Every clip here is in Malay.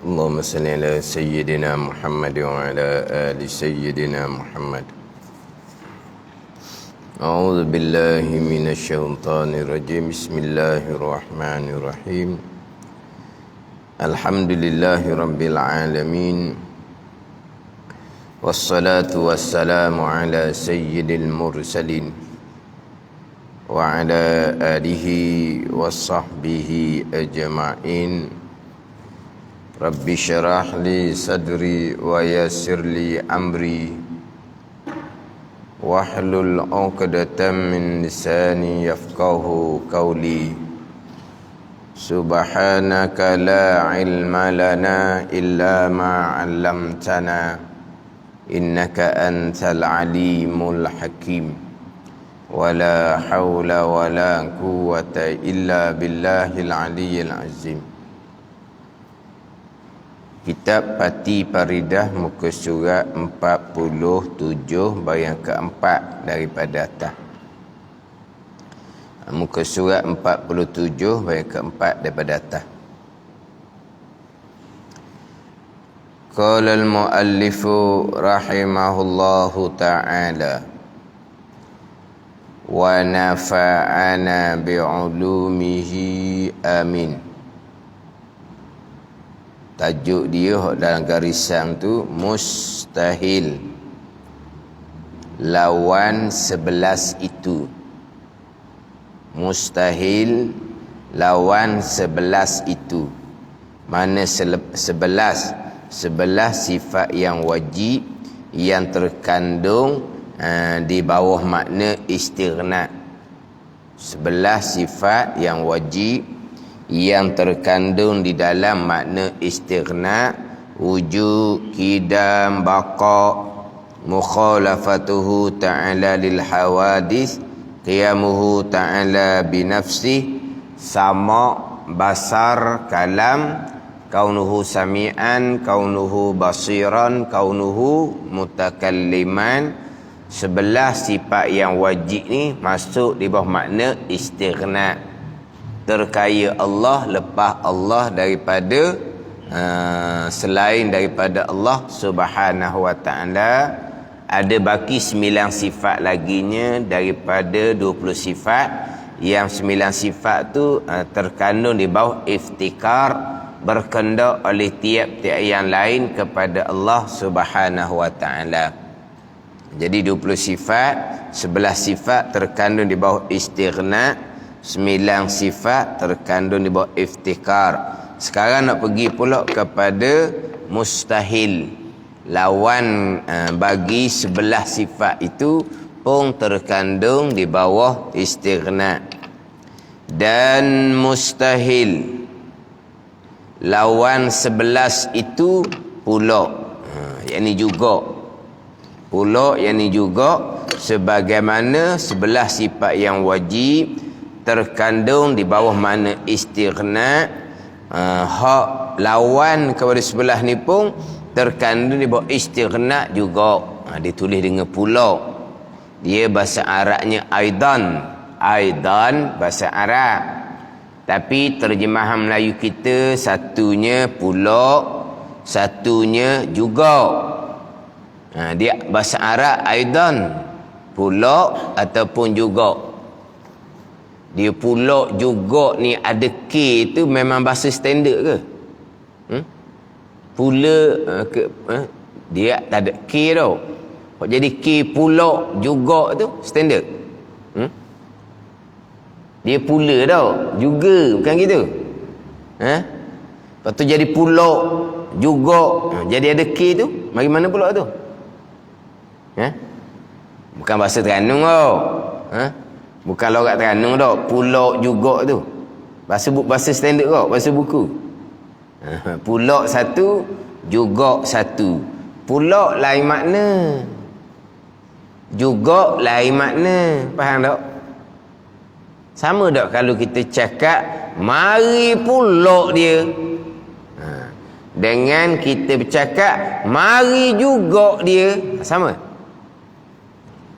اللهم صل على سيدنا محمد وعلى آل سيدنا محمد. أعوذ بالله من الشيطان الرجيم. بسم الله الرحمن الرحيم. الحمد لله رب العالمين، والصلاة والسلام على سيد المرسلين وعلى آله وصحبه أجمعين. رب اشرح لي صدري ويسر لي أمري واحلل عقدة من لساني يفقه قولي. سبحانك لا علم لنا إلا ما علمتنا إنك أنت العليم الحكيم. ولا حول ولا قوة إلا بالله العلي العظيم. Kitab Pati Paridah, muka surat 47 bahagian keempat daripada atas. Muka surat 47 bahagian keempat daripada atas. Qala al-muallifu rahimahullahu ta'ala wa nafa'ana bi'ulumihi amin. Tajuk dia dalam garisan tu mustahil, lawan 11 itu. Mustahil lawan 11 itu. Mana 11 sifat yang wajib yang terkandung di bawah makna istighna. 11 sifat yang wajib yang terkandung di dalam makna istighna: wujud, qidam, baqa, mukhalafatuhu ta'ala lil hawadis, qiyamuhu ta'ala binafsih, sama, basar, kalam, kaunuhu sami'an, kaunuhu basiran, kaunuhu mutakalliman. 11 sifat yang wajib ni masuk di bawah makna istighna. Terkaya Allah, lepas Allah, daripada selain daripada Allah Subhanahu wa ta'ala. Ada baki 9 sifat laginya daripada 20 sifat. Yang 9 sifat tu terkandung di bawah iftikar, berkendak oleh tiap-tiap yang lain kepada Allah Subhanahu wa ta'ala. Jadi 20 sifat, 11 sifat terkandung di bawah istighna, 9 sifat terkandung di bawah iftikar. Sekarang nak pergi pula kepada mustahil, lawan bagi 11 sifat itu pun terkandung di bawah istighna. Dan mustahil lawan 11 itu pula, yakni juga pula, yakni juga sebagaimana 11 sifat yang wajib terkandung di bawah makna istighna, hak lawan kepada sebelah ni pun terkandung di bawah istighna juga. Ditulis dengan pula. Dia bahasa Arabnya aidan. Aidan bahasa Arab. Tapi terjemahan Melayu kita satunya pula, satunya juga. Dia bahasa Arab aidan, pula ataupun juga. Dia pula juga ni ada K tu memang bahasa standard ke? Pula dia tak ada K tau. Jadi K pula juga tu standard. Dia pula tau, juga, bukan gitu. Lepas tu jadi pula juga, jadi ada K tu. Mari mana pula tu? Bukan bahasa Terengganu tau. Bukan logat Terengganu dah, pulak juga tu. Bahasa standard kau, bahasa buku. Pulak satu, juga satu. Pulak lain makna, juga lain makna. Faham tak? Sama tak kalau kita cakap mari pulak dia, dengan kita bercakap mari juga dia, sama?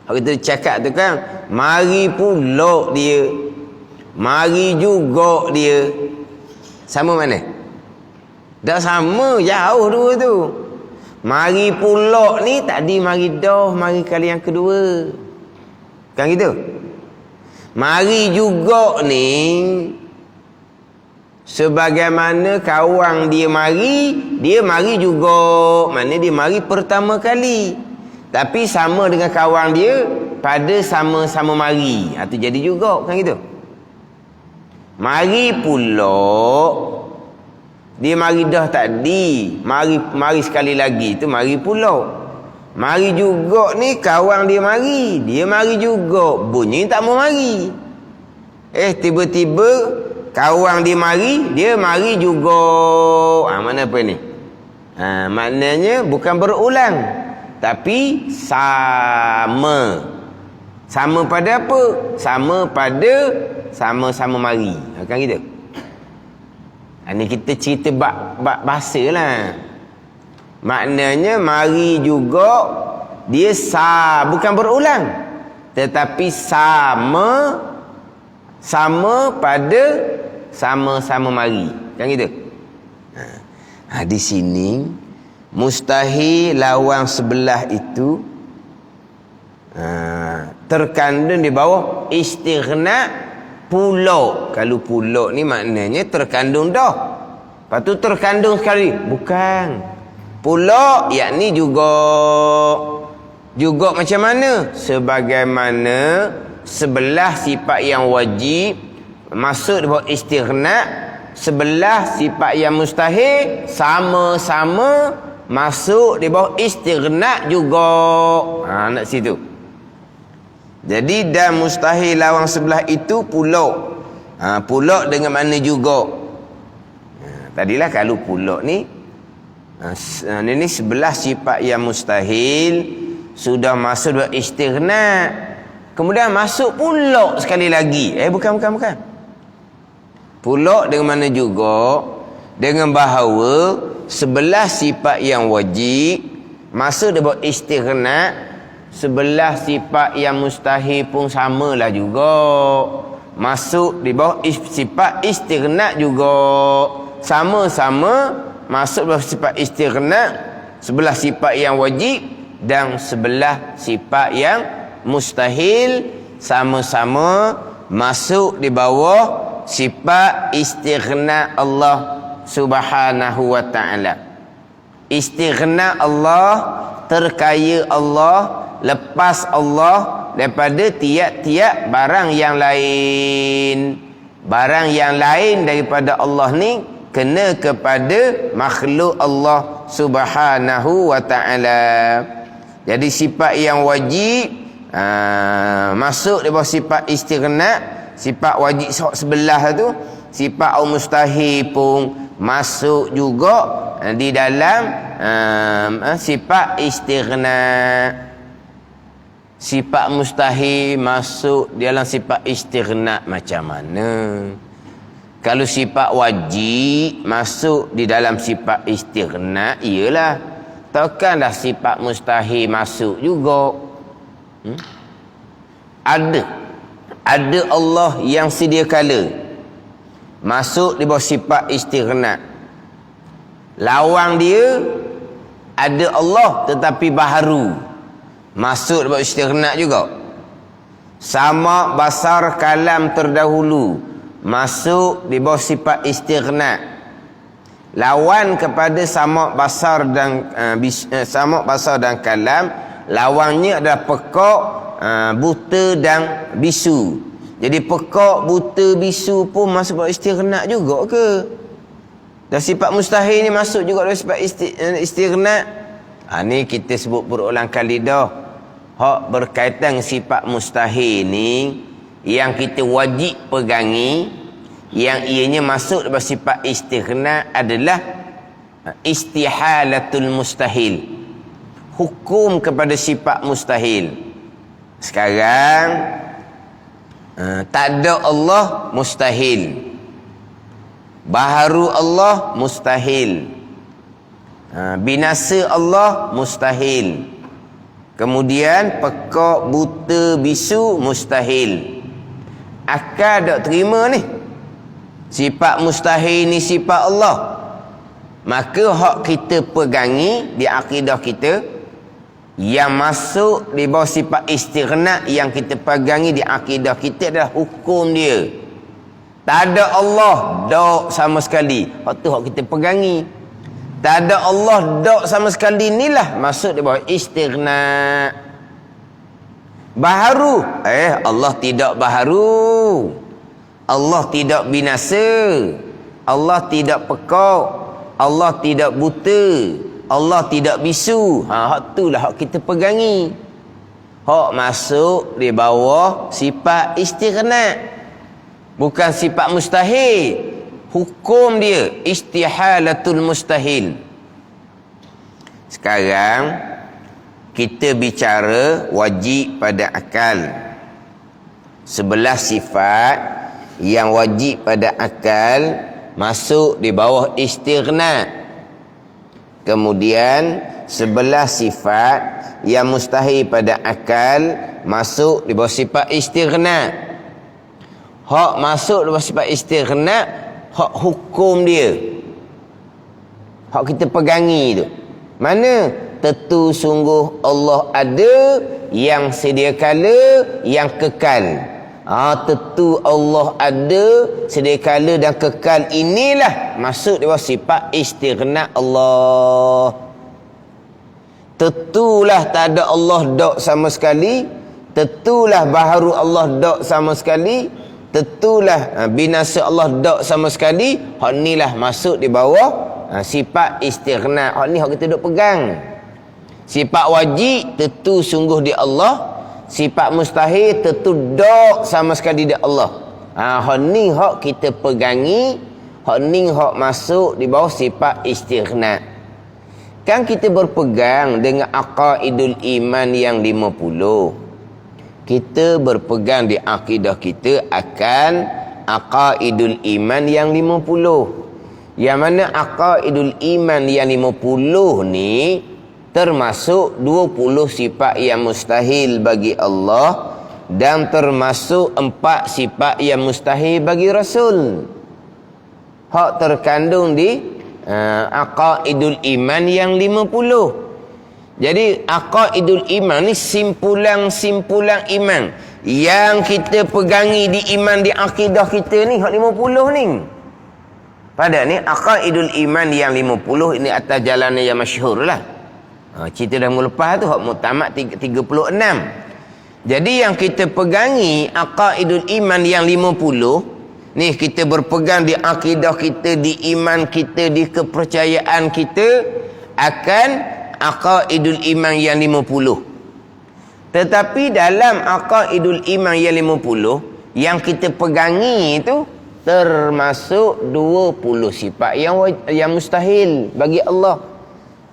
Kalau kita cakap tu kan, mari pula dia, mari juga dia, sama mana? Dah sama, jauh dua tu. Mari pulak ni tadi mari dah, mari kali yang kedua. Kan gitu? Mari juga ni sebagaimana kawan dia mari juga. Mana dia mari pertama kali. Tapi sama dengan kawan dia pada sama-sama mari. Itu jadi juga, kan gitu? Mari pulak dia mari dah tadi, mari sekali lagi tu mari pula. Mari juga ni kawan dia mari juga, bunyi tak mau mari. Tiba-tiba kawan dia mari juga. Mana apa ni? Maknanya bukan berulang, tapi sama. Sama pada apa? Sama pada sama-sama mari. Kan gitu? Ini kita cerita bahasa lah. Maknanya mari juga dia bukan berulang, tetapi sama pada sama-sama mari. Kan gitu? Di sini mustahil lawan sebelah itu terkandung di bawah istighna pulak. Kalau pulak ni maknanya terkandung dah. Lepas tu terkandung sekali. Bukan. Pulak yakni juga macam mana? Sebagaimana sebelah sifat yang wajib masuk di bawah istighna, sebelah sifat yang mustahil sama-sama masuk di bawah istighna juga. Nak situ. Jadi dan mustahil lawan sebelah itu pulak. Pulak dengan mana juga. Tadilah kalau pulak ni ini sebelah sifat yang mustahil sudah masuk dua istighna, kemudian masuk pulak sekali lagi. Bukan. Pulak dengan mana juga, dengan bahawa sebelah sifat yang wajib masuk di bawah istighna, sebelah sifat yang mustahil pun samalah juga, masuk di bawah sifat istighna juga. Sama-sama masuk di bawah sifat istighna, sebelah sifat yang wajib dan sebelah sifat yang mustahil sama-sama masuk di bawah sifat istighna Allah Subhanahu wa ta'ala. Istighna Allah, terkaya Allah, lepas Allah daripada tiap-tiap barang yang lain. Barang yang lain daripada Allah ni kena kepada makhluk Allah Subhanahu wa ta'ala. Jadi sifat yang wajib masuk di bawah sifat istighna. Sifat wajib sebelah tu, sifat mustahil pun masuk juga di dalam sifat istighna. Sifat mustahil masuk dalam sifat istighna macam mana? Kalau sifat wajib masuk di dalam sifat istighna, iyalah. Takkanlah sifat mustahil masuk juga. Ada Allah yang sedia kala masuk di bawah sifat istighna. Lawang dia ada Allah tetapi baharu, masuk di bawah istighna juga. Sama basar kalam terdahulu masuk di bawah sifat istighna. Lawan kepada sama basar dan sama basar dan kalam, lawannya adalah pekak, buta dan bisu. Jadi pekak, buta, bisu pun masuk bawah istighna juga ke? Dan sifat mustahil ni masuk juga dalam sifat istighna. Ni kita sebut berulang kali dah. Hak berkaitan sifat mustahil ni yang kita wajib pegangi, yang ianya masuk dalam sifat istighna adalah istihalatul mustahil. Hukum kepada sifat mustahil. Sekarang tak ada Allah, mustahil. Baharu Allah, mustahil. Binasa Allah, mustahil. Kemudian pekak, buta, bisu, mustahil. Akal tak terima ni. Sifat mustahil ni sifat Allah. Maka hak kita pegangi di akidah kita, yang masuk di bawah sifat istighna yang kita pegangi di akidah kita adalah hukum dia. Tak ada Allah, dok sama sekali. Hak tu hak kita pegangi. Tak ada Allah, dok sama sekali, inilah masuk di bawah istighna. Baharu, Allah tidak baharu. Allah tidak binasa. Allah tidak pekak. Allah tidak buta. Allah tidak bisu. Hak itulah hak kita pegangi. Hak masuk di bawah sifat istighna. Bukan sifat mustahil. Hukum dia istihalatul mustahil. Sekarang kita bicara wajib pada akal. 11 sifat yang wajib pada akal masuk di bawah istighna. Kemudian 11 sifat yang mustahil pada akal masuk di bawah sifat istighna. Hak masuk di bawah sifat istighna, hak hukum dia, hak kita pegangi tu. Mana? Tentu sungguh Allah ada, yang sedia kala, yang kekal. Tentu Allah ada, sedia kala dan kekal, inilah masuk di bawah sifat istighna Allah. Tentulah tak ada Allah dok sama sekali. Tentulah baharu Allah dok sama sekali. Tentulah binasa Allah dok sama sekali. Hak inilah masuk di bawah sifat istighna. Hak ni hak kita duk pegang. Sifat wajib tentu sungguh di Allah. Sifat mustahil tentu dok sama sekali di Allah. Hak ni hak kita pegangi. Hak ni hak masuk di bawah sifat istighna. Kan kita berpegang dengan aqaidul iman yang 50. Kita berpegang di akidah kita akan aqaidul iman yang 50. Yang mana aqaidul iman yang 50 ni termasuk 20 sifat yang mustahil bagi Allah dan termasuk 4 sifat yang mustahil bagi Rasul. Hak terkandung di aqaidul iman yang 50. Jadi aqaidul iman ni simpulan iman yang kita pegangi di iman di akidah kita ni hak 50 ni. Pada ni aqaidul iman yang 50 ini atas jalan yang masyhur lah. Cerita dah mula lepas tu hak muktamad 36. Jadi yang kita pegangi aqaidul iman yang 50 ni, kita berpegang di akidah kita, di iman kita, di kepercayaan kita akan aqaidul iman yang 50. Tetapi dalam aqaidul iman yang 50 yang kita pegangi itu termasuk 20 sifat yang mustahil bagi Allah.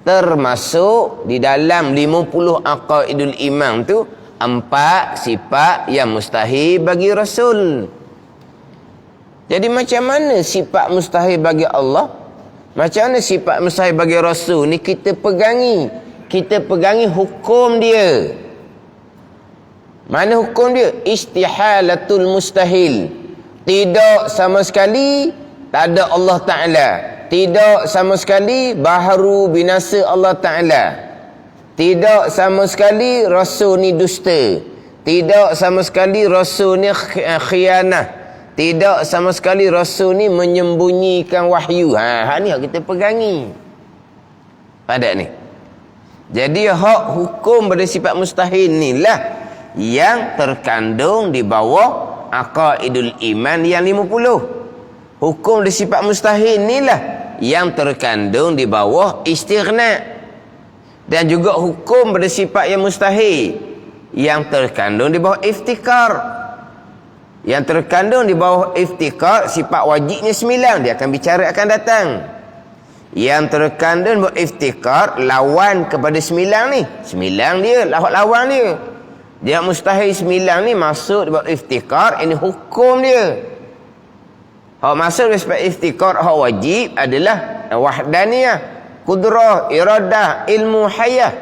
Termasuk di dalam 50 aqaidul iman tu 4 sifat yang mustahil bagi Rasul. Jadi macam mana sifat mustahil bagi Allah? Macam mana sifat mustahil bagi Rasul ni kita pegangi? Kita pegangi hukum dia. Mana hukum dia? Istihalatul mustahil. Tidak sama sekali tak ada Allah Ta'ala. Tidak sama sekali baharu binasa Allah Ta'ala. Tidak sama sekali Rasul ni dusta. Tidak sama sekali Rasul ni khianah. Tidak sama sekali Rasul ni menyembunyikan wahyu. Hak ni hak kita pegangi. Pada ni. Jadi hak hukum pada sifat mustahil ni lah yang terkandung di bawah aqaidul iman yang 50. Hukum dari sifat mustahil ni lah yang terkandung di bawah istighna. Dan juga hukum pada sifat yang mustahil yang terkandung di bawah iftikar. Yang terkandung di bawah iftikar, sifat wajibnya 9. Dia akan bicara akan datang. Yang terkandung di bawah iftikar, lawan kepada 9 ni. 9 dia, lawan dia. Dia mustahil 9 ni masuk di bawah iftikar, ini hukum dia. Hak masuk di bawah iftikar, hak wajib adalah wahdaniyah, kudrah, iradah, ilmu, hayah.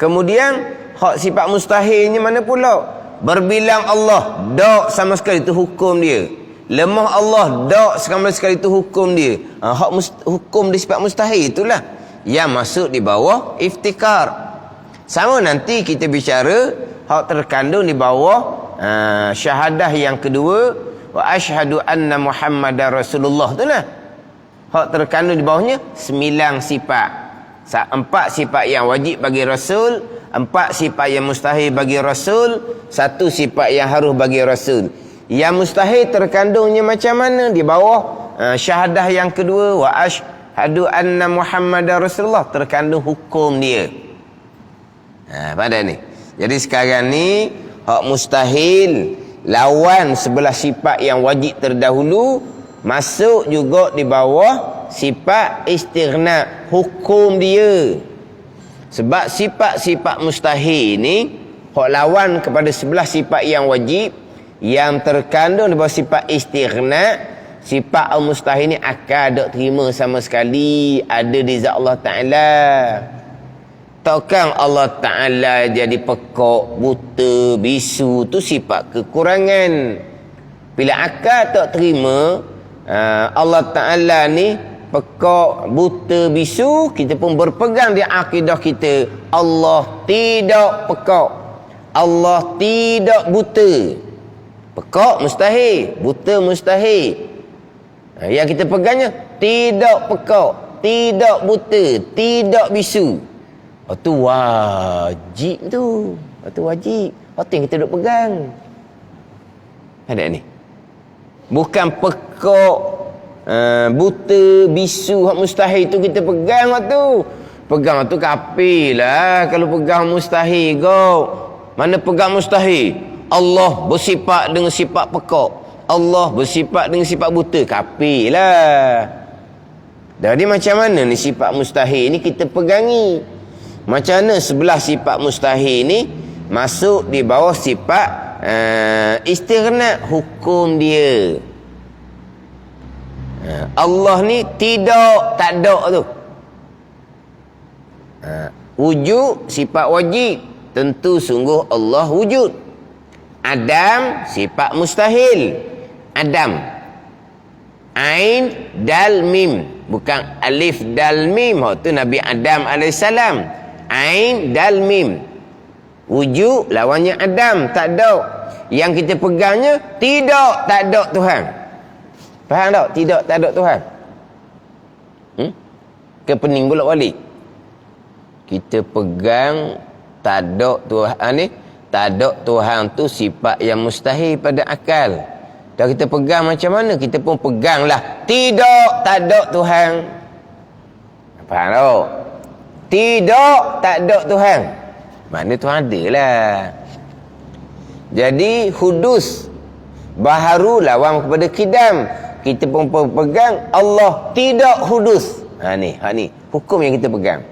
Kemudian hak sifat mustahilnya mana pula? Berbilang Allah, dok sama sekali, itu hukum dia. Lemah Allah dak sekali itu hukum dia. Hukum di sifat mustahil itulah yang masuk di bawah iftikar. Sama nanti kita bicara hak terkandung di bawah syahadah yang kedua, wa asyhadu anna Muhammadar Rasulullah itulah. Hak terkandung di bawahnya 9 sifat. 4 sifat yang wajib bagi Rasul, 4 sifat yang mustahil bagi Rasul, 1 sifat yang harus bagi Rasul. Yang mustahil terkandungnya macam mana? Di bawah syahadah yang kedua, wa asyhadu anna Muhammadar Rasulullah, terkandung hukum dia. Pada ni. Jadi sekarang ni hak mustahil lawan sebelah sifat yang wajib terdahulu, masuk juga di bawah sifat istighna, hukum dia. Sebab sifat-sifat mustahil ni hak lawan kepada sebelah sifat yang wajib, yang terkandung di bawah sifat istighna. Sifat al-mustahil ni akal tak terima sama sekali ada di zat Allah Ta'ala. Takkan Allah Ta'ala jadi pekak, buta, bisu, tu sifat kekurangan. Bila akal tak terima Allah Ta'ala ni pekak, buta, bisu, kita pun berpegang di akidah kita, Allah tidak pekak, Allah tidak buta. Pekak mustahil, buta mustahil. Yang kita pegangnya tidak pekak, tidak buta, tidak bisu. Itu wajib tu. Itu wajib. Itu yang kita duk pegang. Ada ni. Bukan pekak, buta, bisu, hak mustahil tu kita pegang waktu. Pegang tu kafir lah kalau pegang mustahil kau. Mana pegang mustahil? Allah bersifat dengan sifat pekak, Allah bersifat dengan sifat buta, kafir lah. Jadi macam mana ni sifat mustahil ni kita pegangi? Macam mana sebelah sifat mustahil ni masuk di bawah sifat istighna, hukum dia. Allah ni tidak, tak ada tu. Wujud sifat wajib, tentu sungguh Allah wujud. Adam sifat mustahil, Adam. Ain dal mim, bukan alif dal mim. Tu Nabi Adam alaihissalam. Ain dal mim, wujud lawannya Adam, tak ada. Yang kita pegangnya tidak, tak ada Tuhan. Faham tak? Tidak, tak ada Tuhan. Ke pening bolak-balik. Kita pegang tak ada Tuhan ni, tak ada Tuhan tu sifat yang mustahil pada akal. Dah kita pegang macam mana, kita pun peganglah tidak, tak ada Tuhan. Faham tak? Tidak, tak ada Tuhan. Mana Tuhan ada lah. Jadi hudus baharu lawan kepada kidam. Kita pun pegang Allah tidak hudus. Ni hukum yang kita pegang.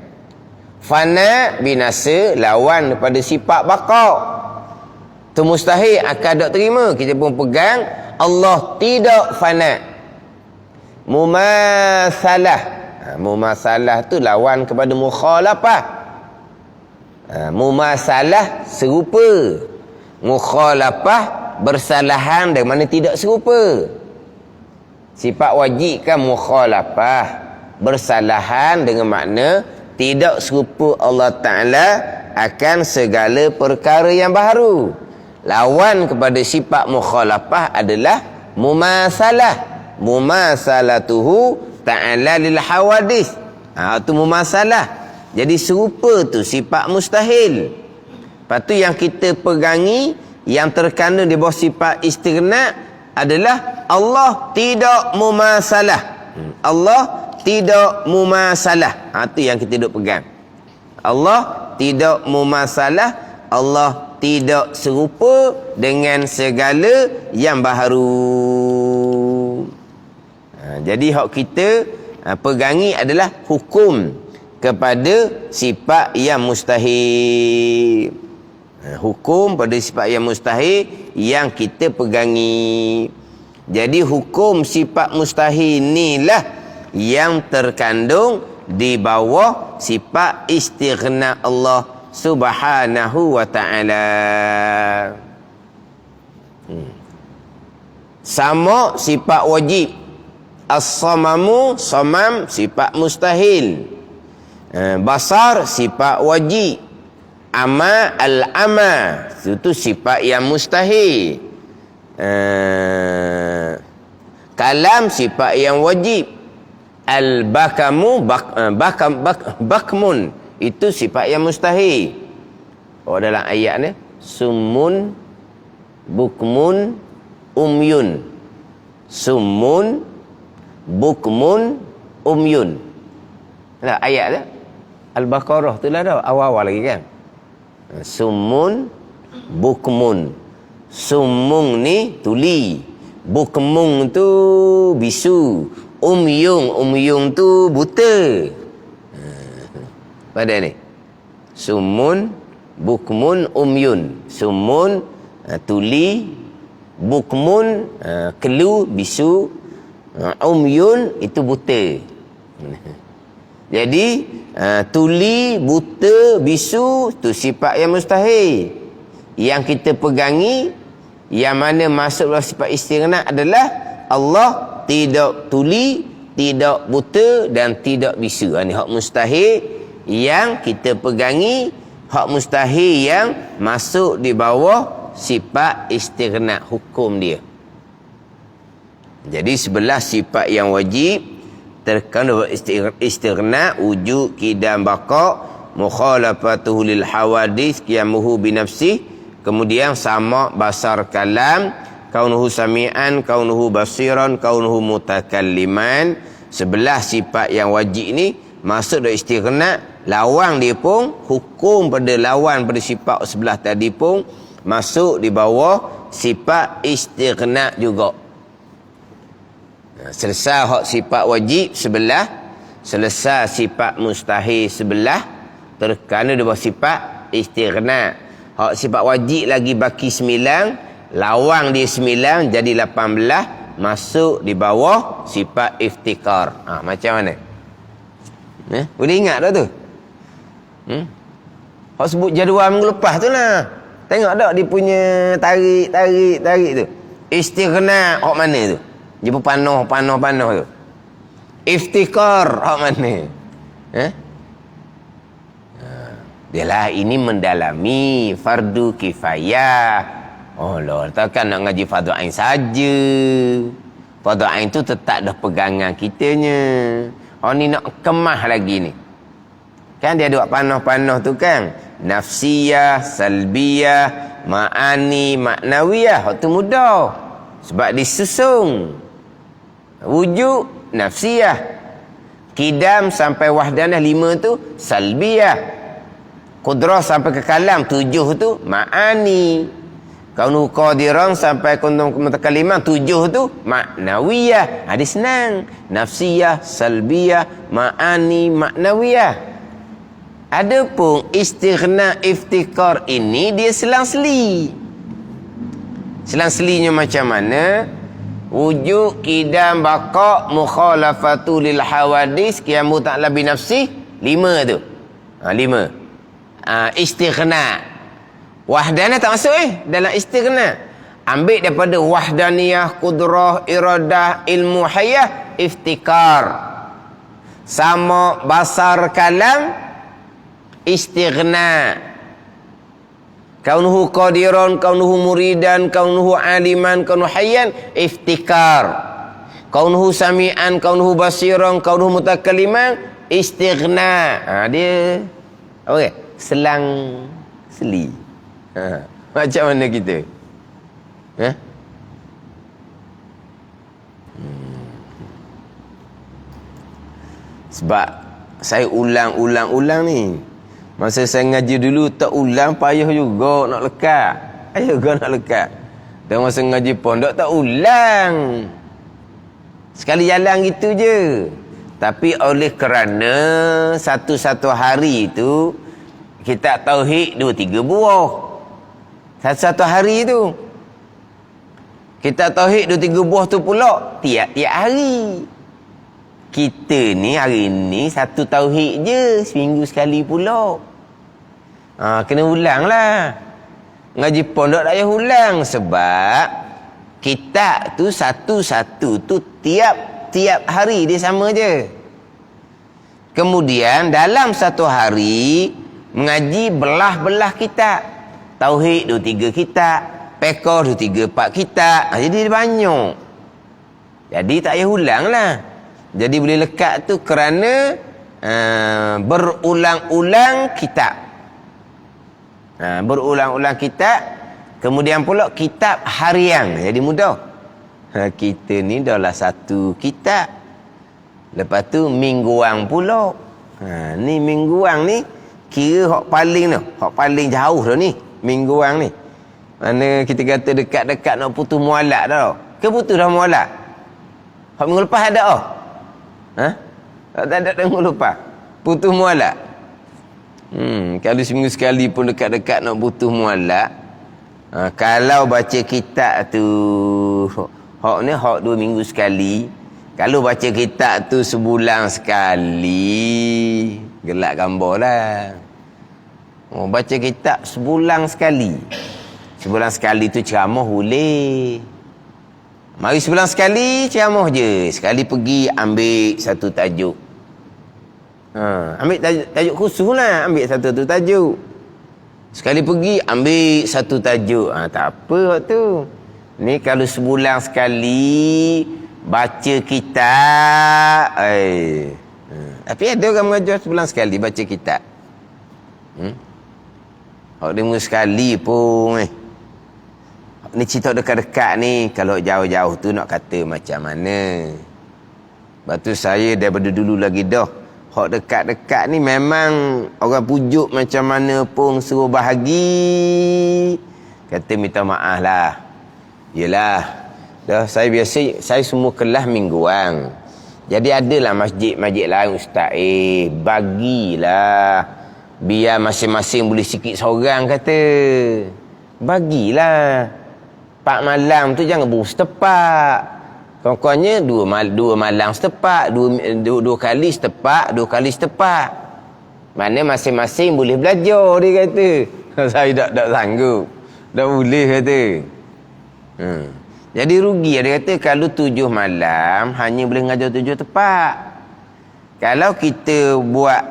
Fana binasa lawan kepada sifat baqa. Tu mustahil akal tak terima. Kita pun pegang Allah tidak fana. Mumasalah. Mumasalah tu lawan kepada mukhalafah. Mumasalah serupa, mukhalafah bersalahan dengan mana tidak serupa. Sifat wajib kan mukhalafah, bersalahan dengan makna tidak serupa Allah Ta'ala akan segala perkara yang baharu. Lawan kepada sifat mukhalafah adalah mumasalah. Mumasalatuhu ta'ala lil hawadis. Itu mumasalah. Jadi serupa tu sifat mustahil. Lepas tu yang kita pegangi, yang terkandung di bawah sifat istighna adalah Allah tidak mumasalah. Allah tidak mumasalah. Itu yang kita duk pegang. Allah tidak mumasalah. Allah tidak serupa dengan segala yang baharu. Jadi hak kita pegangi adalah hukum kepada sifat yang mustahil. Hukum pada sifat yang mustahil yang kita pegangi. Jadi hukum sifat mustahil inilah yang terkandung di bawah sifat istighna Allah Subhanahu wa ta'ala. Sama sifat wajib. As-samamu, samam sifat mustahil. Basar sifat wajib. Ama, al-ama itu sifat yang mustahil. Kalam sifat yang wajib. Al-bakamu bakmun itu sifat yang mustahil. Oh, dalam ayat ni summun bukmun umyun. Summun bukmun umyun. Nah, ayat tu Al-Baqarah tu lah dah awal-awal lagi kan. Summun bukmun. Summung ni tuli. Bukmung tu bisu. Umyung tu buta. Pada ni summun bukmun umyun. Summun tuli, bukmun kelu bisu, umyun itu buta. Jadi tuli, buta, bisu tu sifat yang mustahil. Yang kita pegangi, yang mana masuk dalam sifat istighna adalah Allah tidak tuli, tidak buta dan tidak bisu. Ini hak mustahil yang kita pegangi, hak mustahil yang masuk di bawah sifat istighna, hukum dia. Jadi sebelah sifat yang wajib terkandung istighna, wujud, qidam, baqa, mukhalafatuhu lil hawadis, qiyamuhu binafsih, kemudian sama, basar, kalam, kaunuhu sami'an, kaunuhu basiran, kaunuhu mutakalliman. Sebelah sifat yang wajib ni masuk dari istighna, lawan dia pun, hukum pada lawan pada sifat sebelah tadi pun masuk di bawah sifat istighna juga. Selesai hak sifat wajib sebelah, selesai sifat mustahil sebelah, terkena di bawah sifat istighna. Hak sifat wajib lagi baki 9, lawang dia 9 jadi 18, masuk di bawah sifat iftikar. Macam mana? Boleh ingat tak tu? Hak sebut jadual minggu lepas tu lah. Tengok tak dia punya tarik tu. Istighna hak mana tu? Dia pun panah tu. Iftikar hak mana? Dialah ini mendalami fardu kifayah. Oh Lord, takkan nak ngaji fardu ain saja. Fardu ain tu tetap dah pegangan kitanya. Oh ni nak kemah lagi ni. Kan dia ada panah-panah tu kan. Nafsiyah, salbiyah, ma'ani, maknawiyah. Hak tu mudah. Sebab disusung. Wujud, nafsiyah. Qidam sampai wahdanah 5 tu, salbiyah. Qudrah sampai ke kalam 7 tu, ma'ani. Kaunu qadiran sampai kuntum mutakalliman 7 tu, maknawiyah. Dia senang. Nafsiyah, salbiyah, ma'ani, maknawiyah. Adapun istighna iftikar ini dia selang-seli. Selang-selinya macam mana? Wujud, qidam, baqa, mukhalafatu lil hawadis, qiyamu ta'ala binafsih. 5 tu. 5. Istighna. Wahdanah tak masuk dalam istighna. Ambil daripada wahdaniyah, qudrah, iradah, ilmu hayah, iftikar. Sama, basar, kalam, istighna. Kaunuhu qadiran, kaunuhu muridan, kaunuhu aliman, kaunuhu hayyan, iftikar. Kaunuhu sami'an, kaunuhu basiran, kaunuhu mutakalliman, istighna. Dia okey, selang seli. Macam mana kita? Sebab saya ulang ni. Masa saya ngaji dulu tak ulang, payah juga nak lekat. Dan masa ngaji pondok tak ulang. Sekali jalan gitu je. Tapi oleh kerana satu-satu hari tu kita tauhid 2-3 buah. Satu-satu hari tu kita tauhid 2-3 buah tu pula tiap-tiap hari. Kita ni hari ni satu tauhid je, seminggu sekali pula. Kena ulang lah. Ngaji pondok tak payah ulang sebab Kitab tu satu-satu tu tiap hari dia sama je. Kemudian dalam satu hari mengaji belah-belah kitab. Tauhid 2-3 kitab, Fiqh 2-3-4 kitab. Jadi dia banyak. Jadi tak payah ulang lah. Jadi boleh lekat tu kerana berulang-ulang kitab. Berulang-ulang kitab. Kemudian pula kitab harian. Jadi mudah. Kita ni dah lah satu kitab. Lepas tu mingguan pula. Ni mingguan ni kira hak paling tu, hak paling jauh dah ni mingguan ni. Mana kita kata dekat-dekat nak putus mualak dah. Ke putus dah mualak? Hak minggu lepas ada oh. Tak ada minggu lepas. Putus mualak. Kalau seminggu sekali pun dekat-dekat nak putus mualak. Kalau baca kitab tu hak 2 minggu sekali. Kalau baca kitab tu sebulan sekali, gelak gambar lah. Baca kitab sebulan sekali. Sebulan sekali tu ceramah boleh. Mari sebulan sekali ceramah je. Sekali pergi ambil satu tajuk. Ambil tajuk khusus lah. Ambil satu tajuk. Sekali pergi ambil satu tajuk. Tak apa tu. Ni kalau sebulan sekali baca kitab. Tapi ada orang mengajar sebulan sekali baca kitab. Hak dia sekali pun ni cerita dekat-dekat ni. Kalau jauh-jauh tu nak kata macam mana. Lepas tu saya daripada dulu lagi dah. Hak dekat-dekat ni memang orang pujuk macam mana pun suruh bahagi. Kata minta maaf lah. Yelah. Dah saya biasa, saya semua kelas mingguan. Jadi adalah masjid-masjid lain ustaz. Bagilah. Biar masing-masing boleh sikit seorang kata. Bagilah. Pak malam tu jangan buruk setepak. Contohnya dua malam setepak, dua kali setepak, 2 kali setepak. Mana masing-masing boleh belajar dia kata. Saya tak sanggup. Tak boleh kata. Jadi rugi dia kata kalau 7 malam hanya boleh ngajar 7 tepak. Kalau kita buat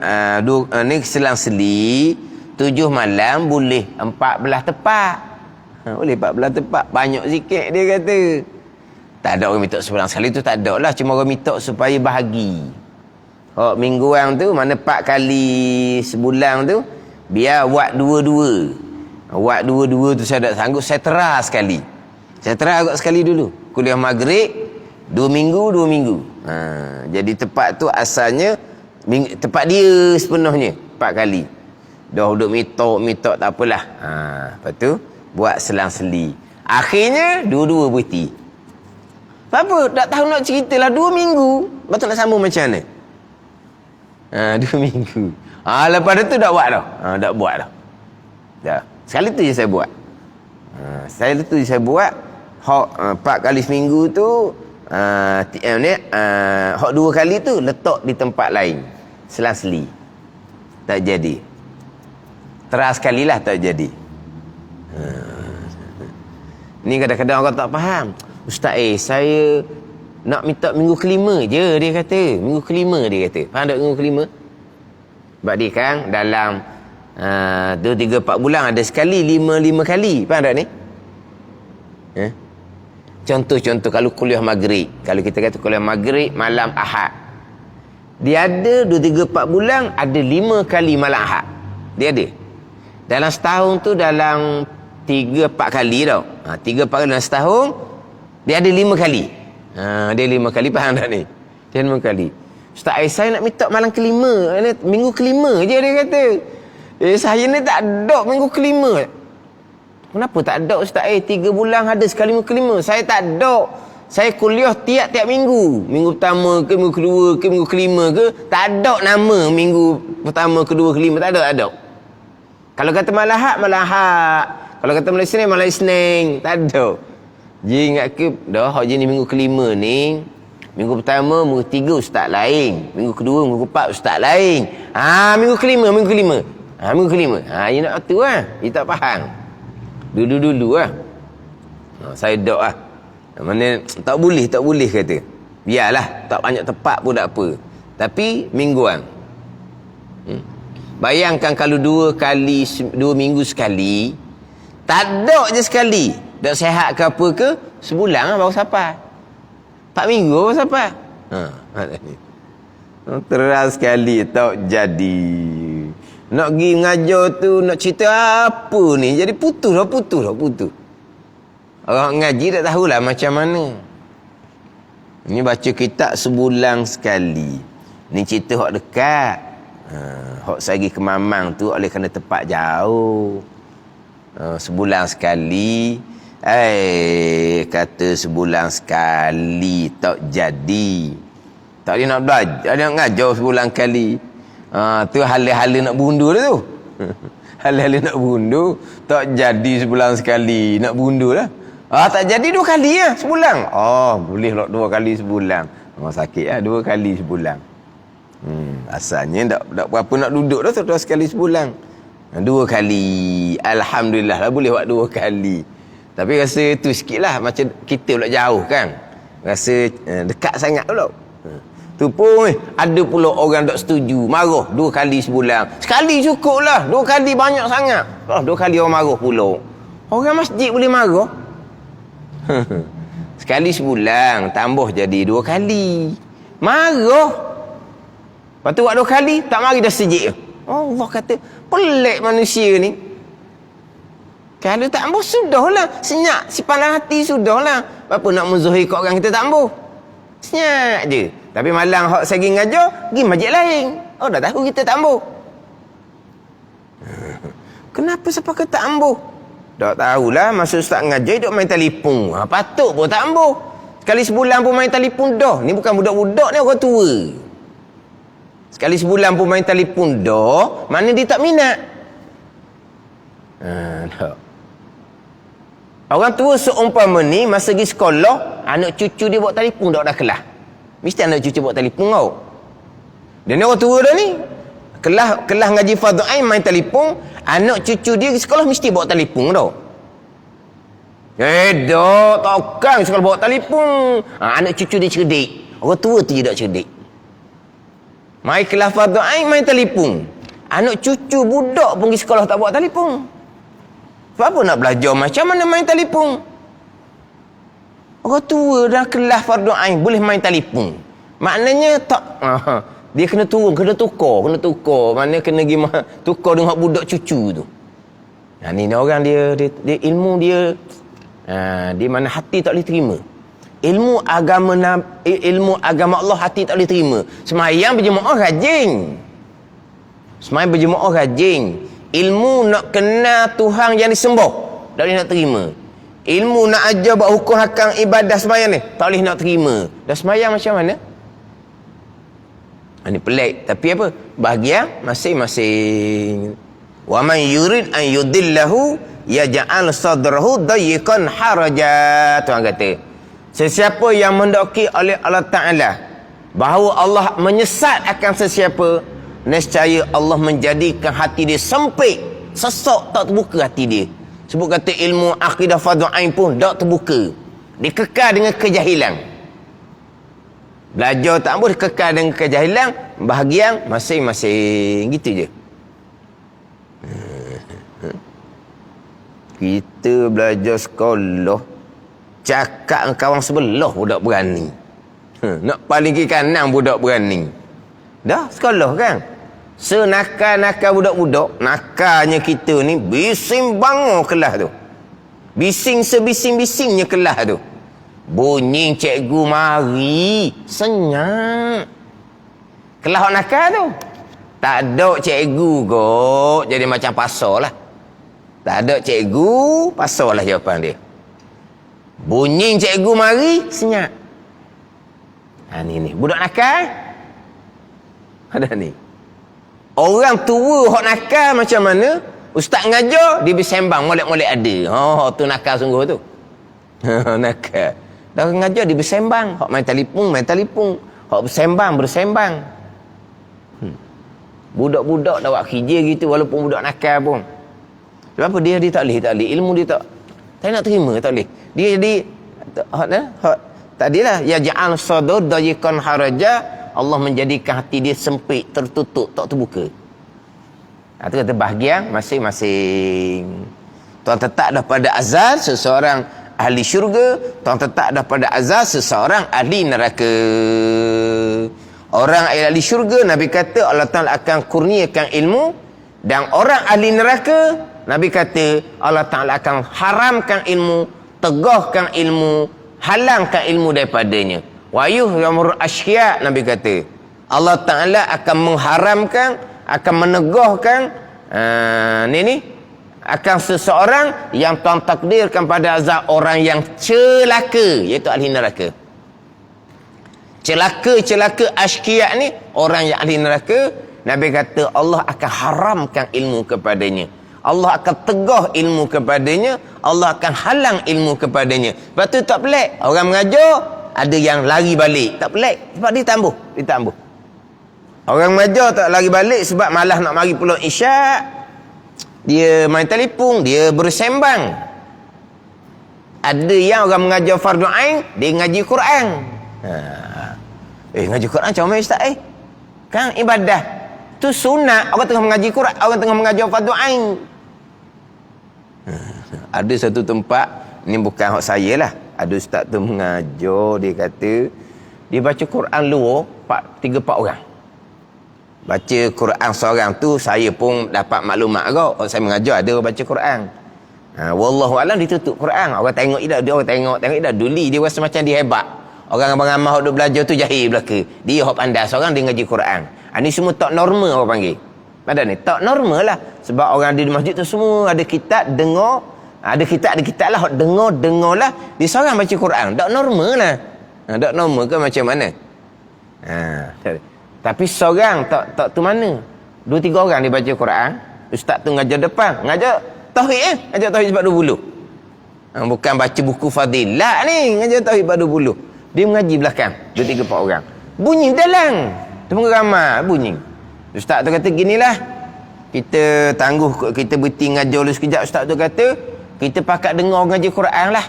ni selang-seli 7 malam boleh 14 tepak. Boleh 14 tepak, banyak sikit dia kata. Tak ada orang minta sebulan sekali tu, tak ada lah. Cuma orang minta supaya bahagi. Mingguan tu, mana 4 kali sebulan tu, biar buat 2-2. Buat 2-2 tu saya tak sanggup, saya teras sekali. Saya teras agak sekali dulu. Kuliah maghrib, 2 minggu. Jadi tepat tu asalnya, tepat dia sepenuhnya, 4 kali. Dah duduk mitok, tak apalah. Lepas tu, buat selang-seli. Akhirnya, 2-2 berhenti. Apa? Tak tahu nak cerita lah 2 minggu. Betul nak sambung macam mana? 2 minggu. Lepas tu tak buat dah. Tak buat dah. Dah. Sekali tu je saya buat. Saya 4 kali seminggu tu hak 2 kali tu letak di tempat lain. Selang-seli. Tak jadi. Teras sekali lah tak jadi. Ni kadang-kadang orang tak faham. Ustaz saya nak minta minggu kelima je dia kata. Minggu kelima dia kata. Faham tak minggu kelima? Sebab dia kan dalam 2, 3, 4 bulan ada sekali 5 kali. Faham tak ni? Contoh kalau kuliah maghrib. Kalau kita kata kuliah maghrib malam Ahad. Dia ada 2, 3, 4 bulan ada 5 kali malam Ahad. Dia ada. Dalam setahun tu dalam 3, 4 kali tau. 3, 4 kali dalam setahun dia ada 5 kali. Dia 5 kali, faham tak ni? Dia 5 kali. Ustaz saya nak minta malam kelima. Minggu kelima je dia kata. Saya ni tak ada minggu kelima. Kenapa tak ada Ustaz? 3 bulan ada sekali minggu kelima. Saya tak ada. Saya kuliah tiap-tiap minggu. Minggu pertama ke, minggu kedua ke, minggu kelima ke. Tak ada nama minggu pertama, kedua, kelima. Tak ada. Kalau kata malam Ahad. Kalau kata malam Isnin. Tak ada. Jadi ingat ke dah hak jenis minggu kelima ni, minggu pertama, minggu 3 ustaz lain, minggu kedua, minggu 4 ustaz lain. Minggu kelima. Minggu kelima. You nak tu lah. You tak faham. Dulu lah. Saya dok lah. Mana tak boleh kata. Biarlah, tak banyak tepat pun tak apa. Tapi mingguan. Bayangkan kalau 2 minggu sekali, tak ada je sekali. Tak sihat ke apa ke, sebulan lah baru sampai. 4 minggu baru sampai. Terus sekali tak jadi. Nak pergi mengajar tu, nak cerita apa ni, jadi putus. Orang ngaji tak tahulah macam mana. Ni baca kitab sebulan sekali. Ni cerita hak dekat. Hak sagi ke Mamang tu oleh kerana tempat jauh. Sebulan sekali. Kata sebulan sekali tak jadi. Tak dia nak belajar, dia nak ngajar sebulan kali. Tu hal-hal nak bundur tu. Hal-hal nak bundur, tak jadi sebulan sekali, nak bundur lah. Tak jadi 2 kali lah sebulan. Boleh lah 2 kali sebulan. Sakit lah 2 kali sebulan. Asalnya tak berapa nak duduk dah, terus sekali sebulan. 2 kali. Alhamdulillah lah boleh buat 2 kali. Tapi rasa tu sikit lah, macam kita pula jauh kan. Rasa dekat sangat pula. Tu pun ada pula orang tak setuju, marah 2 kali sebulan. Sekali cukup lah, 2 kali banyak sangat. 2 kali orang marah pula. Orang masjid boleh marah. Sekali sebulan, tambah jadi 2 kali. Marah. Lepas tu buat 2 kali, tak mari dah sejik. Allah kata, pelik manusia ni. Kalau tak ambuh, sudahlah. Senyap, sipanan hati, sudahlah. Apa nak menzuhir kat orang kita tak ambuh? Senyap je. Tapi malang hak segi ngajar, pergi masjid lain. Dah tahu kita tak ambuh. Kenapa siapa tak ambuh? Tak tahulah, masa ustaz ngajar duk main telefon. Patut pun tak ambuh. Sekali sebulan pun main telefon dah. Ni bukan budak-budak ni, orang tua. Sekali sebulan pun main telefon dah, mana dia tak minat? Tak. Orang tua seumpama ni, masa pergi sekolah, anak cucu dia buat telefon dah kelas. Mesti anak cucu buat telefon kau. Dan orang tua dah ni, kelas ngaji fardhu ain main telefon, anak cucu dia pergi sekolah mesti bawa telefon dah. Dah, takkan sekolah bawa telefon. Anak cucu dia cerdik. Orang tua tu je tak cerdik. Mai kelas fardhu ain main telefon. Anak cucu budak pun pergi sekolah tak bawa telefon. Sebab apa nak belajar macam mana main telefon? Orang tua dah kelas fardhu ain boleh main telefon. Maknanya tak dia kena turun, kena tukar. Maknanya kena pergi tukar dengan budak cucu tu. Ni orang dia ilmu dia di mana hati tak boleh terima. Ilmu agama Allah hati tak boleh terima. Semayang berjemaah rajin. Ilmu nak kenal Tuhan yang disembah, tak boleh nak terima. Ilmu nak ajar buat hukum hakam ibadah semayang ni, tak boleh nak terima. Dah semayang macam mana? Ini pelik. Tapi apa? Bahagian masing-masing. Wa man yurid an yudillahu yaj'al sadrahu dayiqan haraja. Tuhan kata, sesiapa yang mendaki oleh Allah Ta'ala bahawa Allah menyesat akan sesiapa, nescaya Allah menjadikan hati dia sempit, sesak, tak terbuka hati dia. Sebut kata ilmu akidah fardhu ain pun tak terbuka. Dia kekal dengan kejahilan. Belajar tak boleh kekal dengan kejahilan. Bahagian masing-masing. Gitu je. Kita belajar sekolah, cakap dengan kawan sebelah budak berani. Nak paling kiri kanan budak berani. Dah sekolah kan? Senakal-nakal budak-budak, nakalnya kita ni bising bangun kelas tu. Bising sebising-bisingnya kelas tu. Bunyi cikgu mari, senyap. Kelas hak nakal tu. Tak ada cikgu kot, jadi macam pasal lah. Tak ada cikgu, pasal lah jawapan dia. Bunyi cikgu mari, senyap. Ni budak nakal. Ada ni. Orang tua hak nakal macam mana? Ustaz ngajar, dia bersembang, molek-molek ada. Tu nakal sungguh tu. Nakal. Dah ngajar, dia bersembang. Hak main telefon. Hak bersembang. Budak-budak dah buat kerja gitu, walaupun budak nakal pun. Sebab apa? Dia tak boleh. Ilmu dia tak nak terima, tak boleh. Dia jadi tadilah yaj'al sadr dayiqan haraja, Allah menjadikan hati dia sempit, tertutup, tak terbuka. Itu kata bahagian masing-masing. Tuan tetap dah pada azal seseorang ahli syurga, tuan tetap dah pada azal seseorang ahli neraka. Orang ahli syurga, Nabi kata Allah Ta'ala akan kurniakan ilmu, dan orang ahli neraka, Nabi kata Allah Ta'ala akan haramkan ilmu, tegahkan ilmu, halangkan ilmu daripadanya. Wayuh yamur asyia, Nabi kata Allah Ta'ala akan mengharamkan, akan menegahkan akan seseorang yang Tuhan takdirkan pada azab orang yang celaka, iaitu ahli neraka. Celaka asyia ni orang yang ahli neraka. Nabi kata Allah akan haramkan ilmu kepadanya, Allah akan tegah ilmu kepadanya, Allah akan halang ilmu kepadanya. Lepas tu tak pelik, orang mengajar ada yang lari balik, tak pelik sebab dia tambah. Orang mengajar tak lari balik sebab malas nak mari pulang isyak, dia main telefon, dia bersembang. Ada yang orang mengajar fardu ain, dia ngaji Quran. Ngaji Quran macam mana ustaz? Kan ibadah tu sunat, orang tengah mengaji Quran, orang tengah mengajar fardu ain. Ada satu tempat, ni bukan hak saya lah, ada ustaz tu mengajar, dia kata dia baca Quran luar 3-4 orang. Baca Quran seorang tu, saya pun dapat maklumat agak. Saya mengajar ada orang baca Quran. Wallahu alam ditutup Quran. Orang tengok tidak, dia orang tengok tidak duli, dia rasa macam dia hebat. Orang ramai-ramai duk belajar tu jahil belaka. Dia hok pandai seorang, dia ngaji Quran. Ini semua tak normal orang panggil. Pada ni tak normal lah. Sebab orang di masjid tu semua ada kitab, dengar. Ada kitab lah, dengar lah. Dia seorang baca Quran. Tak normal lah. Tak normal ke macam mana? Tapi seorang tak tu mana? 2-3 orang dia baca Quran. Ustaz tu ngajar depan, ngajar tauhid ngajar tauhid sebab 20. Bukan baca buku fadilah ni, ngajar tauhid sebab 20. Dia mengaji belakang 2-3-4 orang. Bunyi dalang. Tunggu ramai bunyi. Ustaz tu kata ginilah, kita tangguh, kita berhenti ngajar dulu sekejap. Ustaz tu kata kita pakat dengar ngaji Quran lah.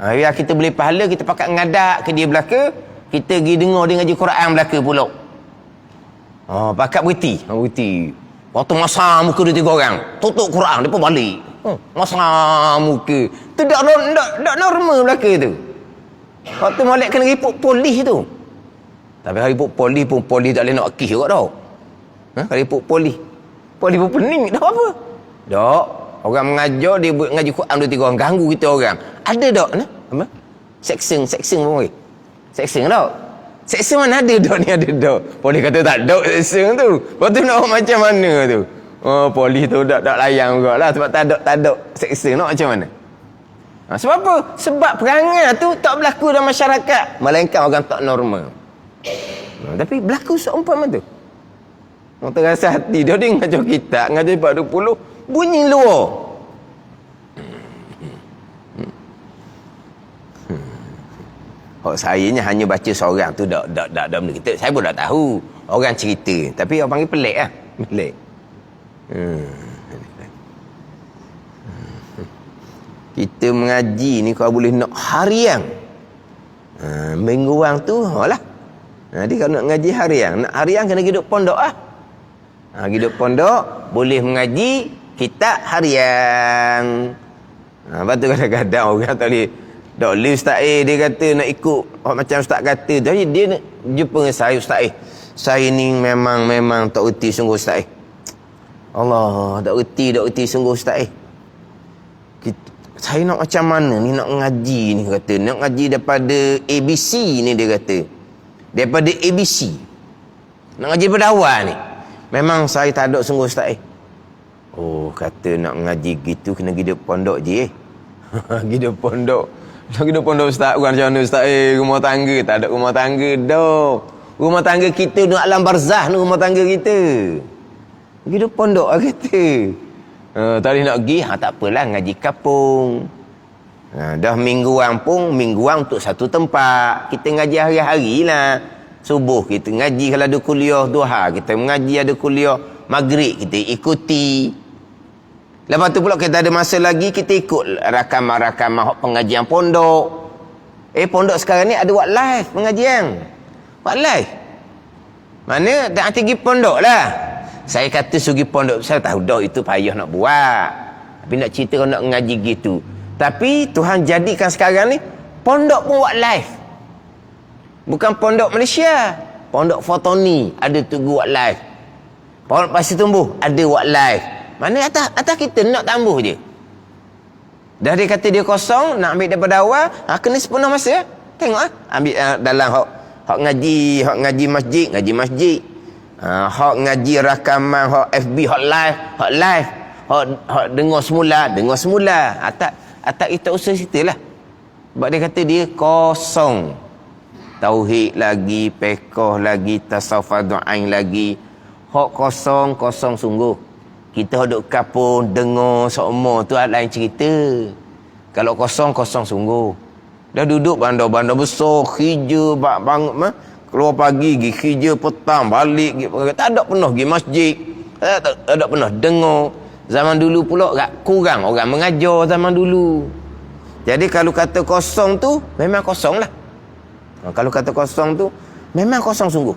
Biar kita boleh pahala, kita pakat ngadak ke dia belaka, kita pergi dengar dia ngaji Quran belaka pula. Pakat berhenti. Waktu masa muka 2-3 orang, tutup Quran, dia pun balik. Masa muka. Tu tak normal belaka tu. Waktu molek kena report polis tu. Tapi hari report polis pun polis tak boleh nak akih juga tau. Hari report polis pun pening, tak apa. Tak. Orang mengajar, dia buat ngaji Quran 2-3 orang, ganggu kita orang. Ada tak? Apa? Section pun. Section tak? Section mana ada tak ni, ada tak? Polis kata tak ada section tu. Lepas tu nak macam mana tu? Polis tu tak layan juga lah. Sebab tak ada section, nak macam mana? Sebab apa? Sebab perangai tu tak berlaku dalam masyarakat, melainkan orang tak normal. Tapi berlaku seumpama tu. Orang terasa hati dia ngajar kitab, ngajar 20, bunyi luar. Sayanya hanya baca seorang tu dak benda kita. Saya pun tak tahu. Orang cerita, tapi orang panggil pelik lah. Pelik. Kita mengaji ni kalau boleh nak harian. Mingguan tu lah. Dia kalau nak ngaji harian, nak harian kena hidup pondok lah. Hidup pondok boleh mengaji kitab harian. Lepas tu kadang-kadang orang tak boleh ustaz dia kata nak ikut macam ustaz kata. Jadi dia nak jumpa dengan saya, ustaz saya ni memang tak erti sungguh ustaz Allah, tak erti sungguh ustaz saya nak macam mana ni nak ngaji ni, kata nak ngaji daripada ABC ni, dia kata daripada ABC nak ngaji daripada awal ni. Memang saya tak ada sungguh ustaz kata nak ngaji gitu kena hidup pondok je hidup pondok ustaz bukan macam mana ustaz rumah tangga, tak ada rumah tangga dah. Rumah tangga kita di alam barzah ni, rumah tangga kita hidup pondok lah kata. Tadi nak pergi, tak apalah ngaji kapung. Dah mingguan untuk satu tempat. Kita ngaji hari-hari lah. Subuh kita ngaji, kalau ada kuliah duha kita mengaji, ada kuliah maghrib kita ikuti. Lepas tu pula kita ada masa lagi, kita ikut rakaman pengajian pondok. Pondok sekarang ni ada buat live pengajian. Buat live. Mana tak hati pergi pondok lah. Saya kata sugi pondok, saya tahu dah itu payah nak buat. Tapi nak cerita kalau nak ngaji gitu. Tapi Tuhan jadikan sekarang ni pondok pun buat live. Bukan pondok Malaysia, pondok Fotoni ada tu buat live. Pondok Pasir Tumbuh ada buat live. Mana atas kita nak tambah je. Dah dia kata dia kosong, nak ambil daripada awal, kena sepenuh masa. Tengok ambil dalam hak ngaji masjid. Hak ngaji rakaman, hak FB, hak live. Hak dengar semula. Atak kita usaha situ lah. Sebab dia kata dia kosong. Tauhid lagi, pekoh lagi, tasawuf ain lagi. Hak kosong sungguh. Kita duduk kapung, dengar semua tu lain cerita. Kalau kosong sungguh. Dah duduk bandar-bandar besar, kerja, bangun, keluar pagi, pergi kerja, petang, balik, tak ada pernah pergi masjid. Tak ada pernah dengar. Zaman dulu pula kurang orang mengajar zaman dulu. Jadi kalau kata kosong tu, memang kosong lah. Kalau kata kosong tu, memang kosong sungguh.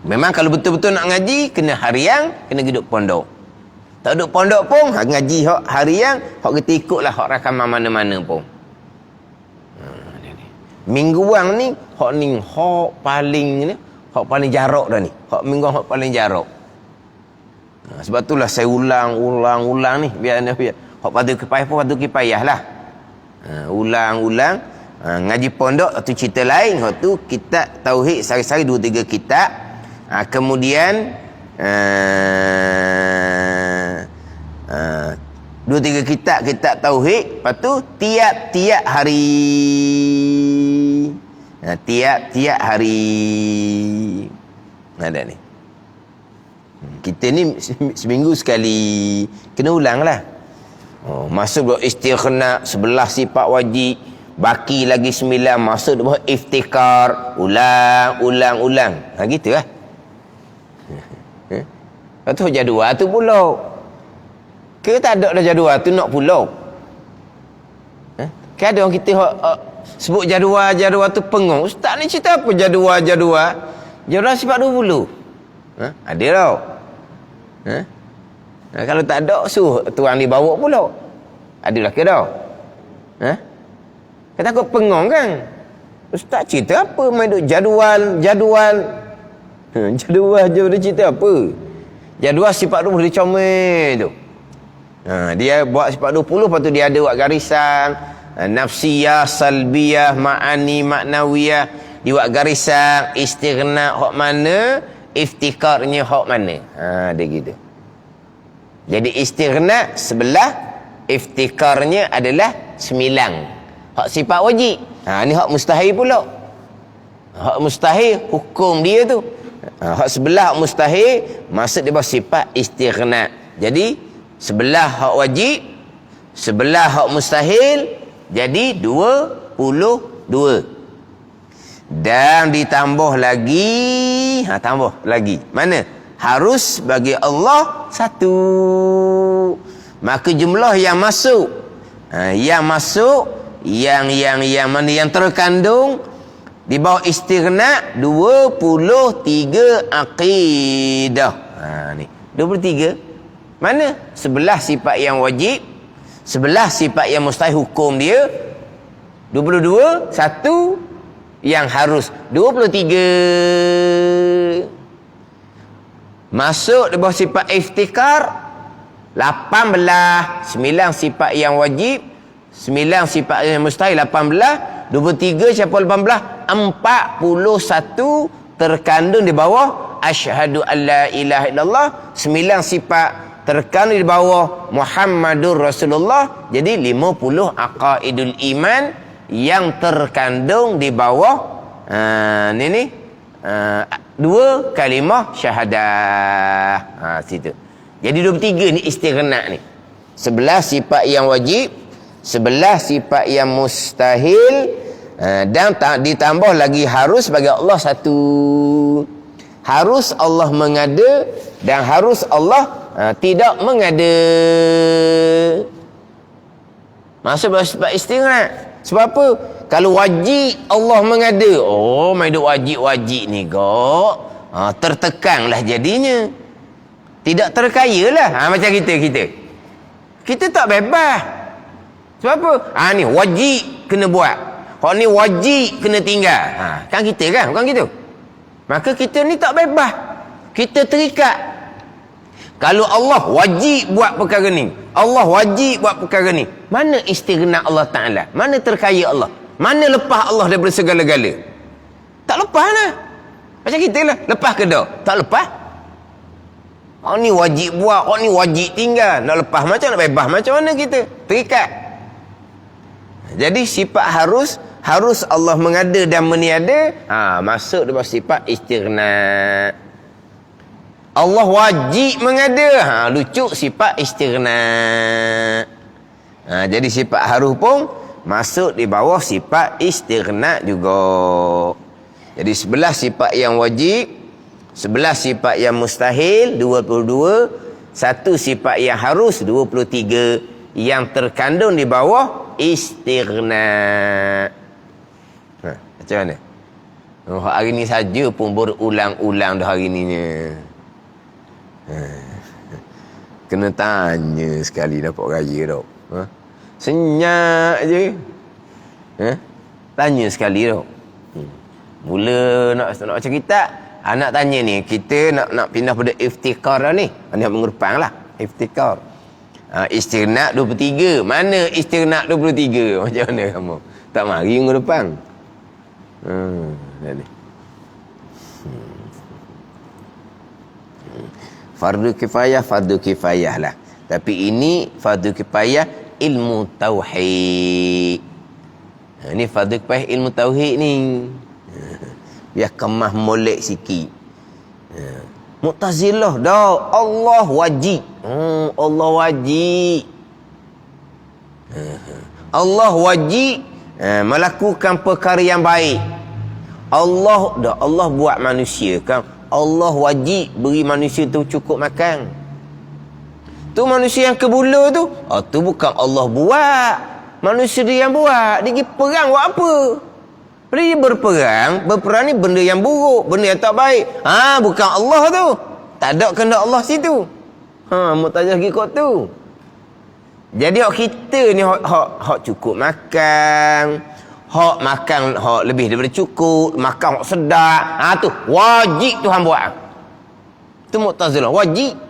Memang kalau betul-betul nak ngaji, kena harian, kena duduk pondok. Tak duduk pondok pun, ngaji hak harian, hak kita ikutlah hak rakaman mana-mana pun. Mingguan ni, hak paling jarak dah ni. Hak mingguan hak paling jarak. Sebab itulah saya ulang ni, biar hak patut kipayah lah. Ulang. Ngaji pondok tu cerita lain. Hak tu kitab tauhid sari-sari 2-3 kitab. Kemudian 2-3 kitab tauhid. Lepas tu tiap-tiap hari. Tiap-tiap hari. Ada ni. Kita ni seminggu sekali kena ulang lah. Masuk istighna 11 sifat wajib. Baki lagi 9. Masuk dia iftikar. Ulang. Gitu lah. Lepas tu jadual tu pula. Ke tak ada dah jadual tu nak pulau. Kan ada orang kita sebut jadual tu pengung. Ustaz ni cerita apa jadual? Jadual sifat 20. Ada tau. Kalau tak ada, suruh tuan dibawa pula. Adalah ke tau? Kata takut pengung kan? Ustaz cerita apa? Main duk jadual. Jadual dia cerita apa? Jadual sifat 20 dia comel tu. Dia buat sifat 20, lepas tu dia ada buat garisan. Nafsiyah, salbiyah, ma'ani, maknawiyah. Dia buat garisan. Istighna hak mana, iftikarnya hak mana. Dia gitu. Jadi istighna 11, iftikarnya adalah 9. Hak sifat wajib. Ni hak mustahil pula. Hak mustahil hukum dia tu. Hak sebelah hak mustahil masuk dia bawah sifat istighna. Jadi sebelah hak wajib, sebelah hak mustahil, jadi 22. Dan ditambah lagi, tambah lagi. Mana? Harus bagi Allah 1. Maka jumlah yang masuk, yang mana yang terkandung di bawah istighna 23 akidah. Ni 23. Mana? 11 sifat yang wajib, 11 sifat yang mustahil hukum dia, 22, 1 yang harus, 23. Masuk di bawah sifat iftikar 18, 9 sifat yang wajib, 9 sifat yang mustahil 18, 23 siapa 18, 41 terkandung di bawah asyhadu alla ilaha illallah, 9 sifat terkandung di bawah Muhammadur Rasulullah. Jadi 50 aqaidul iman yang terkandung di bawah dua kalimah syahadah. Situ. Jadi 23 ni istighna ni. 11 sifat yang wajib, 11 sifat yang mustahil, dan ditambah lagi harus bagi Allah 1. Harus Allah mengada dan harus Allah tidak mengada. Masuk sifat istighna. Sebab apa? Kalau wajib Allah mengada, oh main duk wajib-wajib ni kok, tertekanlah jadinya. Tidak terkaya lah. Macam kita tak bebas. Sebab apa? Ni wajib kena buat, hak ni wajib kena tinggal. Kan kita kan, bukan gitu. Maka kita ni tak bebas, kita terikat. Kalau Allah wajib buat perkara ni, Allah wajib buat perkara ni, mana istighna Allah Ta'ala? Mana terkaya Allah? Mana lepas Allah daripada segala-gala? Tak lepas lah. Macam kita lah, lepas ke dah? Tak lepas. Ni wajib buat, ni wajib tinggal. Nak lepas macam, nak bebas macam mana kita? Terikat. Jadi sifat harus Allah mengada dan meniada, masuk dalam sifat istighna. Allah wajib mengada, lucu sifat istighna. Jadi sifat harus pun masuk di bawah sifat istighna juga. Jadi 11 sifat yang wajib, 11 sifat yang mustahil 22, satu sifat yang harus 23 yang terkandung di bawah istighna. Macam mana? Hari ni saja pun berulang-ulang dah hari ni. Kena tanya sekali dapat raya tau. Senyap je. Tanya sekali tau. Mula nak macam kita, anak tanya ni, kita nak pindah pada iftikar dah ni. Nak mengerupang lah iftikar. Istighna 23. Mana istighna 23? Macam mana kamu? Tak mari mengerupang. Ni. Fardu kifayah lah. Tapi ini fardu kifayah ilmu tauhid. Ini fardu kifayah ilmu tauhid ni. Biar kemah molek sikit. Mu'tazilah dah, Allah wajib. Allah wajib. Allah wajib melakukan perkara yang baik. Allah buat manusia kan. Allah wajib beri manusia tu cukup makan. Tu manusia yang kebula tu, tu bukan Allah buat, manusia dia yang buat. Dia pergi perang buat apa? Dia berperang ni benda yang buruk, benda yang tak baik. Bukan Allah tu. Tak ada kehendak Allah situ. Mu'tazilah pergi kot tu. Jadi hak kita ni hak cukup makan, hak makan hak lebih daripada cukup, makan hak sedap. Tu wajib Tuhan buat. Tu Mu'tazilah, wajib.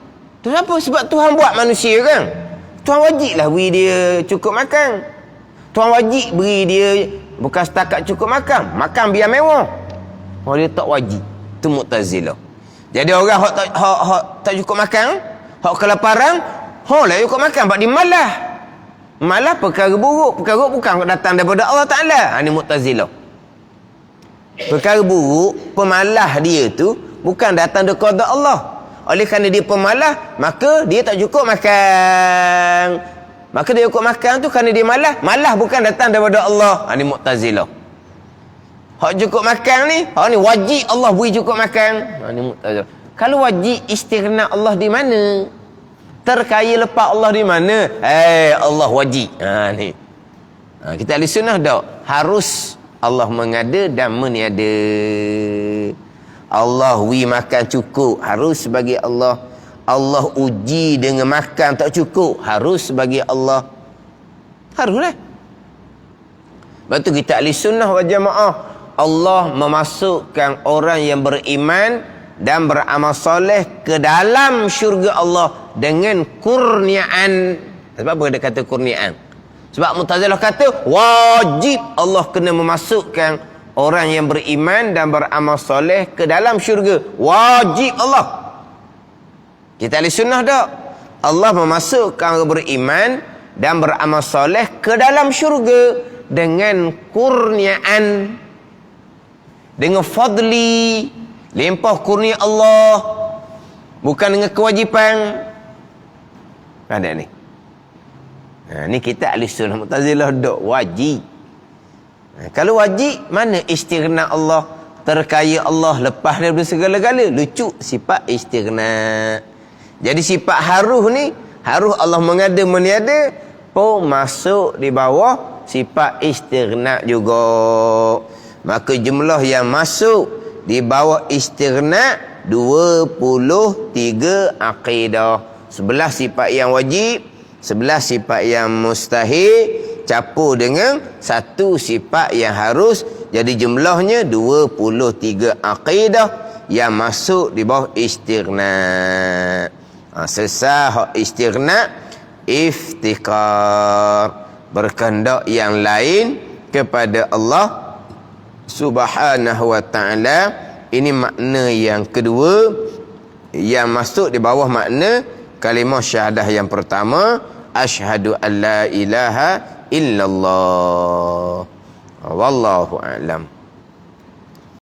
Tu apa? Sebab Tuhan buat manusia kan. Tuhan wajiblah beri dia cukup makan. Tuhan wajib beri dia bukan setakat cukup makan, makan biar mewah. Dia tak wajib. Tu Mu'tazilah. Jadi orang hak tak cukup makan, hak kelaparan, lah cukup makan, sebab dia malah. Malah perkara buruk bukan datang daripada Allah Ta'ala. Ini Mu'tazilah. Perkara buruk, pemalah dia tu bukan datang daripada Allah. Oleh kerana dia pemalah, maka dia tak cukup makan. Maka dia cukup makan tu kerana dia malah bukan datang daripada Allah. Ini Mu'tazilah. Hak cukup makan ni, hak ni wajib Allah beri cukup makan. Ini Mu'tazilah. Kalau wajib, istighna Allah di mana? Terkaya lepas Allah di mana? Allah wajib. Ni. Kita ahli sunnah tak? Harus Allah mengada dan meniada. Allah makan cukup, harus bagi Allah. Allah uji dengan makan tak cukup, harus bagi Allah. Haruslah. Lepas tu kita ahli sunnah wal jamaah, Allah memasukkan orang yang beriman dan beramal soleh ke dalam syurga Allah dengan kurniaan. Sebab apa dia kata kurniaan? Sebab Mu'tazilah kata wajib Allah kena memasukkan orang yang beriman dan beramal soleh ke dalam syurga. Wajib Allah. Kita ahli sunnah tak? Allah memasukkan orang beriman dan beramal soleh ke dalam syurga dengan kurniaan, dengan fadli, limpah kurnia Allah, bukan dengan kewajipan. Ada ni. Ni kita ahli sunnah. Mu'tazilah dok wajib. Kalau wajib, mana istighna Allah, terkaya Allah lepas daripada segala-gala? Lucu sifat istighna. Jadi sifat harus ni, harus Allah mengada meniada pun masuk di bawah sifat istighna juga. Maka jumlah yang masuk di bawah istighna 23 akidah. 11 sifat yang wajib, 11 sifat yang mustahil, campur dengan satu sifat yang harus, jadi jumlahnya 23 akidah yang masuk di bawah istighna. Sesah istighna iftikar, berkehendak yang lain kepada Allah Subhanahu wa ta'ala. Ini makna yang kedua yang masuk di bawah makna kalimah syahadah yang pertama, asyhadu an la ilaha illallah. Wallahu a'lam.